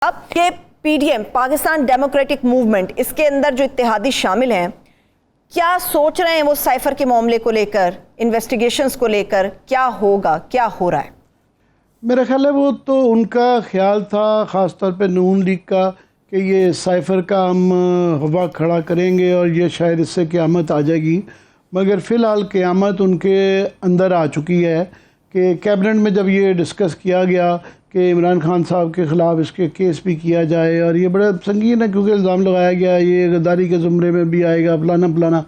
अब ये PDM Pakistan democratic movement, इसके अंदर जो इत्तेहादी शामिल हैं, क्या सोच रहे हैं वो साइफर के मामले को लेकर, इन्वेस्टिगेशंस को लेकर? क्या होगा, क्या हो रहा है? मेरा ख्याल है वो तो उनका ख्याल था, ख़ास तौर पे नून लीग का, कि ये साइफर का हम हवा खड़ा करेंगे और ये शायद इससे क़यामत आ जाएगी। मगर फ़िलहाल क़यामत उनके अंदर आ चुकी है कि कैबिनेट में जब ये डिस्कस किया गया कि इमरान खान साहब के ख़िलाफ़ इसके केस भी किया जाए, और ये बड़ा संगीन है क्योंकि इल्ज़ाम लगाया गया ये गद्दारी के ज़ुमरे में भी आएगा, फलाना फलाना।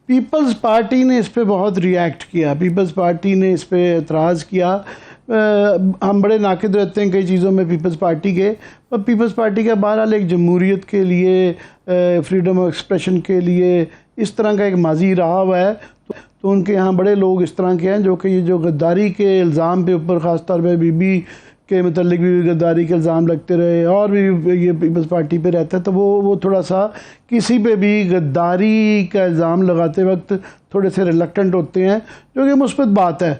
पीपल्स पार्टी ने इस पर बहुत रिएक्ट किया, पीपल्स पार्टी ने इस पर एतराज़ किया। हम बड़े नाकिद रहते हैं कई चीज़ों में पीपल्स पार्टी के, पर पीपल्स पार्टी का बहरहाल एक जमहूरियत के लिए, फ्रीडम ऑफ एक्सप्रेशन के लिए इस तरह का एक माजी रहा हुआ है। तो उनके यहाँ बड़े लोग इस तरह के हैं जो कि ये जो गद्दारी के इल्ज़ाम पे ऊपर ख़ास तौर पर बीबी के मतलब भी गद्दारी के इल्ज़ाम लगते रहे और भी ये पीपल्स पार्टी पे रहता है, तो वो थोड़ा सा किसी पे भी गद्दारी का इल्ज़ाम लगाते वक्त थोड़े से रिलक्टेंट होते हैं, जो कि मुस्बत बात है।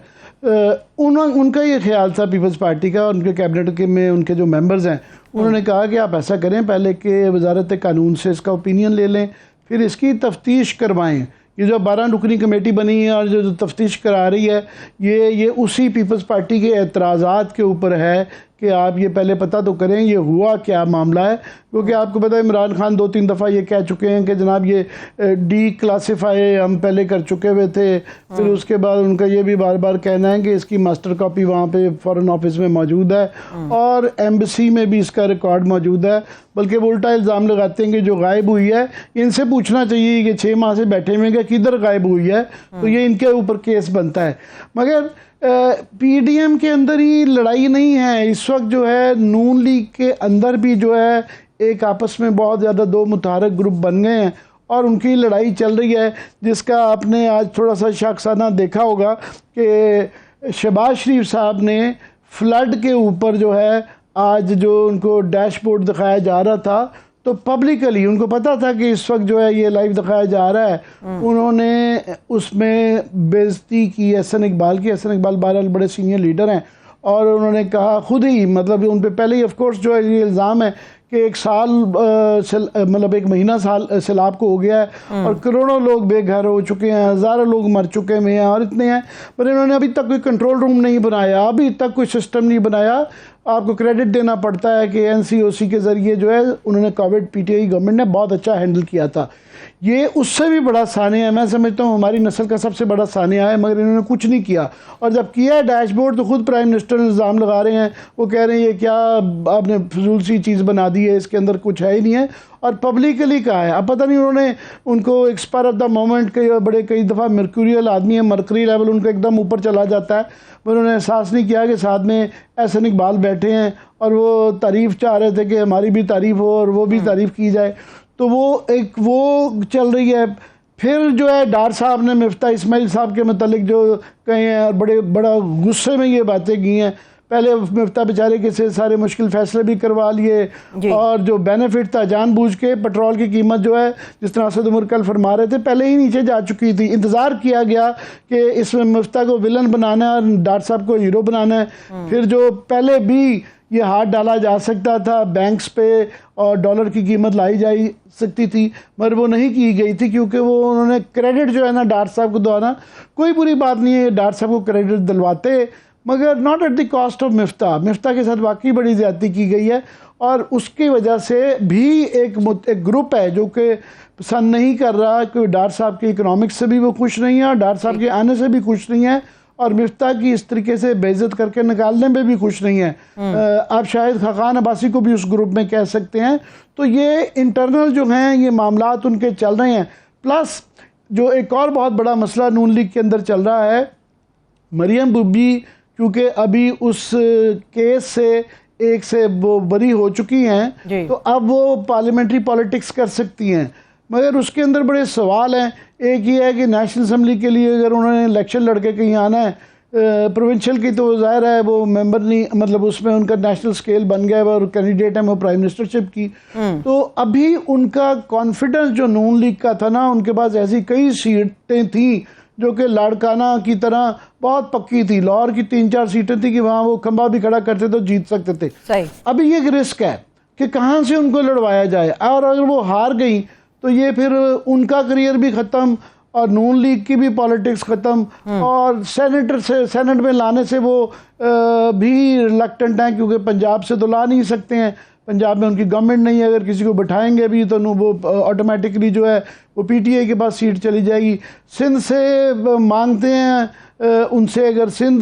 उनका ये ख्याल था पीपल्स पार्टी का, और उनके कैबिनेट के में उनके जो मेंबर्स हैं उन्होंने कहा कि आप ऐसा करें, पहले कि वजारत कानून से इसका ओपिनियन ले लें, फिर इसकी तफ्तीश करवाएं। ये जो 12 रुकनी कमेटी बनी है और जो तफ्तीश करा रही है, ये उसी पीपल्स पार्टी के एतराज़ात के ऊपर है कि आप ये पहले पता तो करें ये हुआ क्या मामला है। क्योंकि आपको पता है इमरान खान 2-3 दफ़ा ये कह चुके हैं कि जनाब ये डी क्लासीफाई हम पहले कर चुके हुए थे। फिर उसके बाद उनका ये भी बार बार कहना है कि इसकी मास्टर कॉपी वहाँ पे फॉरेन ऑफिस में मौजूद है और एम्बेसी में भी इसका रिकॉर्ड मौजूद है। बल्कि वो उल्टा इल्ज़ाम लगाते हैं कि जो गायब हुई है, इनसे पूछना चाहिए कि 6 माह से बैठे हुए कि किधर गायब हुई है, तो ये इनके ऊपर केस बनता है। मगर पीडीएम के अंदर ही लड़ाई नहीं है इस वक्त, जो है नून लीग के अंदर भी जो है एक आपस में बहुत ज़्यादा दो मुतहारक ग्रुप बन गए हैं और उनकी लड़ाई चल रही है, जिसका आपने आज थोड़ा सा शाखसाना देखा होगा कि शहबाज शरीफ साहब ने फ्लड के ऊपर जो है आज जो उनको डैशबोर्ड दिखाया जा रहा था, तो पब्लिकली उनको पता था कि इस वक्त जो है ये लाइव दिखाया जा रहा है, उन्होंने उसमें बेइज्जती की एहसन इकबाल की। एहसन इकबाल बहरहाल बड़े सीनियर लीडर हैं और उन्होंने कहा खुद ही, मतलब उन पे पहले ही ऑफ कोर्स जो है ये इल्ज़ाम है कि 1 साल मतलब 1 महीना साल सैलाब को हो गया है और करोड़ों लोग बेघर हो चुके हैं, हज़ारों लोग मर चुके हैं और इतने हैं, पर इन्होंने अभी तक कोई कंट्रोल रूम नहीं बनाया, अभी तक कोई सिस्टम नहीं बनाया। आपको क्रेडिट देना पड़ता है कि एनसीओसी के ज़रिए जो है उन्होंने कोविड पीटीआई गवर्नमेंट ने बहुत अच्छा हैंडल किया था। ये उससे भी बड़ा सानिया है, मैं समझता हूँ हमारी नस्ल का सबसे बड़ा सानिया है, मगर इन्होंने कुछ नहीं किया। और जब किया है डैशबोर्ड तो खुद प्राइम मिनिस्टर ने इल्ज़ाम लगा रहे हैं, वो कह रहे हैं ये क्या आपने फजूल सी चीज़ बना दी है, इसके अंदर कुछ है ही नहीं है, और पब्लिकली कहा है। अब पता नहीं उन्होंने उनको एक्सपायर ऑफ द मोमेंट के बड़े कई दफ़ा मर्क्यूरियल आदमी है, मरकरी लेवल उनका एकदम ऊपर चला जाता है, पर उन्होंने एहसास नहीं किया कि साथ में एहसन इकबाल बैठे हैं और वो तारीफ़ चाह रहे थे कि हमारी भी तारीफ़ हो और वो भी तारीफ़ की जाए, तो वो चल रही है। फिर जो है डार साहब ने मिफ्ता इस्माइल साहब के मतलब जो कहे हैं और बड़ा गुस्से में ये बातें की हैं। पहले मिफ्ता बेचारे के से सारे मुश्किल फैसले भी करवा लिए और जो बेनिफिट था जानबूझ के पेट्रोल की कीमत जो है, जिस तरह असद उमर कल फरमा रहे थे, पहले ही नीचे जा चुकी थी। इंतज़ार किया गया कि इसमें मिफ्ता को विलन बनाना है और डार साहब को हीरो बनाना है। फिर जो पहले भी ये हाथ डाला जा सकता था बैंक्स पे और डॉलर की कीमत लाई जा सकती थी, मगर वो नहीं की गई थी क्योंकि वो उन्होंने क्रेडिट जो है ना डार साहब को दवाना, कोई बुरी बात नहीं है डार साहब को क्रेडिट दिलवाते, मगर not at the cost of Miftah. Miftah के साथ वाकई बड़ी ज़्यादती की गई है और उसकी वजह से भी एक ग्रुप है जो कि पसंद नहीं कर रहा कि डार साहब के इकनॉमिक्स से भी वो खुश नहीं है और डार साहब के आने से भी खुश नहीं है और मिफ्ता की इस तरीके से बेइज्जत करके निकालने में भी खुश नहीं है। आप शायद खाकान अब्बासी को भी उस ग्रुप में कह सकते हैं। तो ये इंटरनल जो हैं ये मामलात उनके चल रहे हैं। प्लस जो एक और बहुत बड़ा मसला नून लीग के अंदर चल रहा है, मरियम बुब्बी क्योंकि अभी उस केस से एक से वो बरी हो चुकी हैं, तो अब वो पार्लियामेंट्री पॉलिटिक्स कर सकती हैं, मगर उसके अंदर बड़े सवाल हैं। एक ये है कि नेशनल असम्बली के लिए अगर उन्होंने इलेक्शन लड़के कहीं आना है, प्रोविंशियल की तो ज़ाहिर है वो मेंबर नहीं, मतलब उसमें उनका नेशनल स्केल बन गया है और कैंडिडेट है वो प्राइम मिनिस्टरशिप की, तो अभी उनका कॉन्फिडेंस जो नून लीग का था ना, उनके पास ऐसी कई सीटें थी जो कि लाड़काना की तरह बहुत पक्की थी। लाहौर की 3-4 सीटें थी कि वहाँ वो खंबा भी खड़ा करते तो जीत सकते थे। सही। अभी ये एक रिस्क है, कि कहाँ से उनको लड़वाया जाए, और अगर वो हार गई तो ये फिर उनका करियर भी ख़त्म और नून लीग की भी पॉलिटिक्स ख़त्म, और सेनेट में लाने से वो भी रिलक्टेंट हैं, क्योंकि पंजाब से तो ला नहीं सकते हैं, पंजाब में उनकी गवर्नमेंट नहीं है, अगर किसी को बैठाएंगे भी तो वो ऑटोमेटिकली जो है वो पीटीआई के पास सीट चली जाएगी। सिंध से मांगते हैं उनसे, अगर सिंध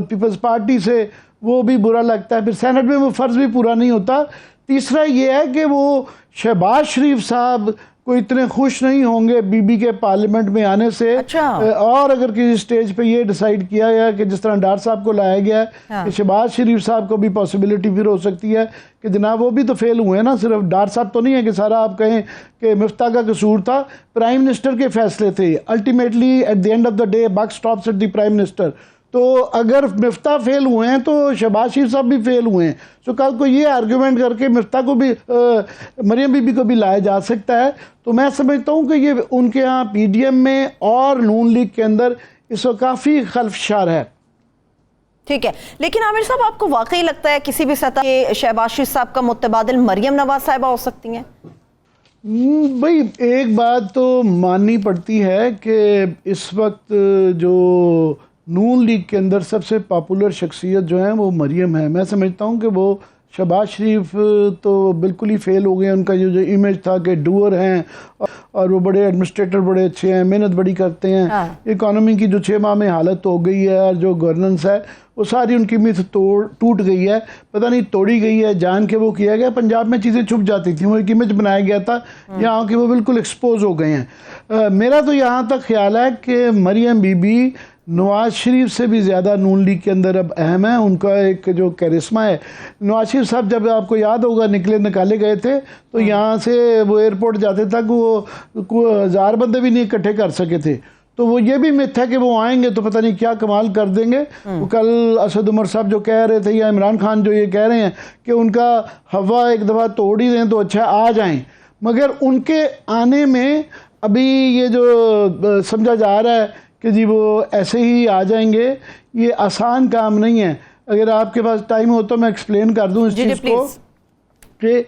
पीपल्स पार्टी से, वो भी बुरा लगता है, फिर सेनेट में वो फ़र्ज़ भी पूरा नहीं होता। तीसरा ये है कि वो शहबाज शरीफ साहब को इतने खुश नहीं होंगे बीबी के पार्लियामेंट में आने से। अच्छा। और अगर किसी स्टेज पे ये डिसाइड किया गया कि जिस तरह डार साहब को लाया गया है, हाँ। कि शहबाज शरीफ साहब को भी पॉसिबिलिटी फिर हो सकती है कि जनाब वो भी तो फेल हुए हैं ना, सिर्फ डार साहब तो नहीं है कि सारा आप कहें कि मिफ्ता का कसूर था, प्राइम मिनिस्टर के फैसले थे। Ultimately at the end of the day buck stops at the prime minister. तो अगर मिफ्ता फेल हुए हैं तो शहबाज शरीफ साहब भी फेल हुए हैं। तो कल को ये आर्गूमेंट करके मिफ्ता को भी मरियम बीबी को भी लाया जा सकता है। तो मैं समझता हूँ कि ये उनके यहाँ पीडीएम में और नून लीग के अंदर इस वक्त काफ़ी खल्फशार है। ठीक है, लेकिन आमिर साहब आपको वाकई लगता है किसी भी सतह के शहबाज शरीफ साहब का मुतबादिल मरियम नवाज साहिबा हो सकती हैं? भाई एक बात तो माननी पड़ती है कि इस वक्त जो नून लीग के अंदर सबसे पॉपुलर शख्सियत जो है वो मरियम है। मैं समझता हूँ कि वो शहबाज शरीफ तो बिल्कुल ही फेल हो गए। उनका जो इमेज था कि डूअर हैं और वो बड़े एडमिनिस्ट्रेटर बड़े अच्छे हैं, मेहनत बड़ी करते हैं। हाँ। इकोनॉमी की जो 6 माह में हालत हो गई है और जो गवर्नेंस है वो सारी उनकी मिथ टूट गई है, पता नहीं तोड़ी गई है, जान के वो किया गया। पंजाब में चीज़ें छुप जाती थी, वो एक इमेज बनाया गया था, यहाँ के वो बिल्कुल एक्सपोज हो गए हैं। मेरा तो यहाँ तक ख्याल है कि मरियम बीबी नवाज शरीफ से भी ज़्यादा नून लीग के अंदर अब अहम है। उनका एक जो कैरिस्मा है, नवाज शरीफ साहब जब आपको याद होगा निकाले गए थे तो यहाँ से वो एयरपोर्ट जाते तक वो 1000 बंदे भी नहीं इकट्ठे कर सके थे। तो वो ये भी मिथ है कि वो आएंगे तो पता नहीं क्या कमाल कर देंगे। वो कल असद उमर साहब जो कह रहे थे या इमरान खान जो ये कह रहे हैं कि उनका हवा एक दफ़ा तोड़ ही दें तो अच्छा आ जाएं, मगर उनके आने में अभी ये जो समझा जा रहा है कि जी वो ऐसे ही आ जाएंगे, ये आसान काम नहीं है। अगर आपके पास टाइम हो तो मैं एक्सप्लेन कर दूं इस चीज़ को कि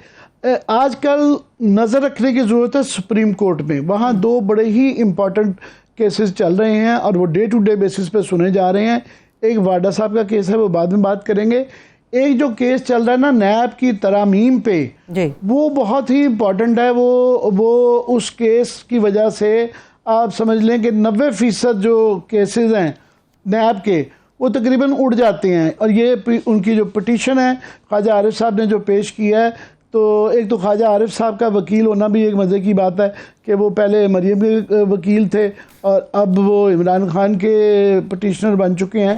आजकल नज़र रखने की ज़रूरत है सुप्रीम कोर्ट में। वहाँ 2 बड़े ही इम्पॉर्टेंट केसेस चल रहे हैं और वो डे टू डे बेसिस पे सुने जा रहे हैं। एक वाडा साहब का केस है, वो बाद में बात करेंगे। एक जो केस चल रहा है ना नैब की तरामीम पे जी, वो बहुत ही इम्पॉर्टेंट है। वो उस केस की वजह से आप समझ लें कि 90% जो केसेस हैं नैब के वो तकरीबन उड़ जाते हैं। और ये उनकी जो पिटीशन है ख्वाजा आरिफ साहब ने जो पेश किया है, तो एक तो ख्वाजा आरिफ साहब का वकील होना भी एक मज़े की बात है कि वो पहले मरियम के वकील थे और अब वो इमरान खान के पिटीशनर बन चुके हैं।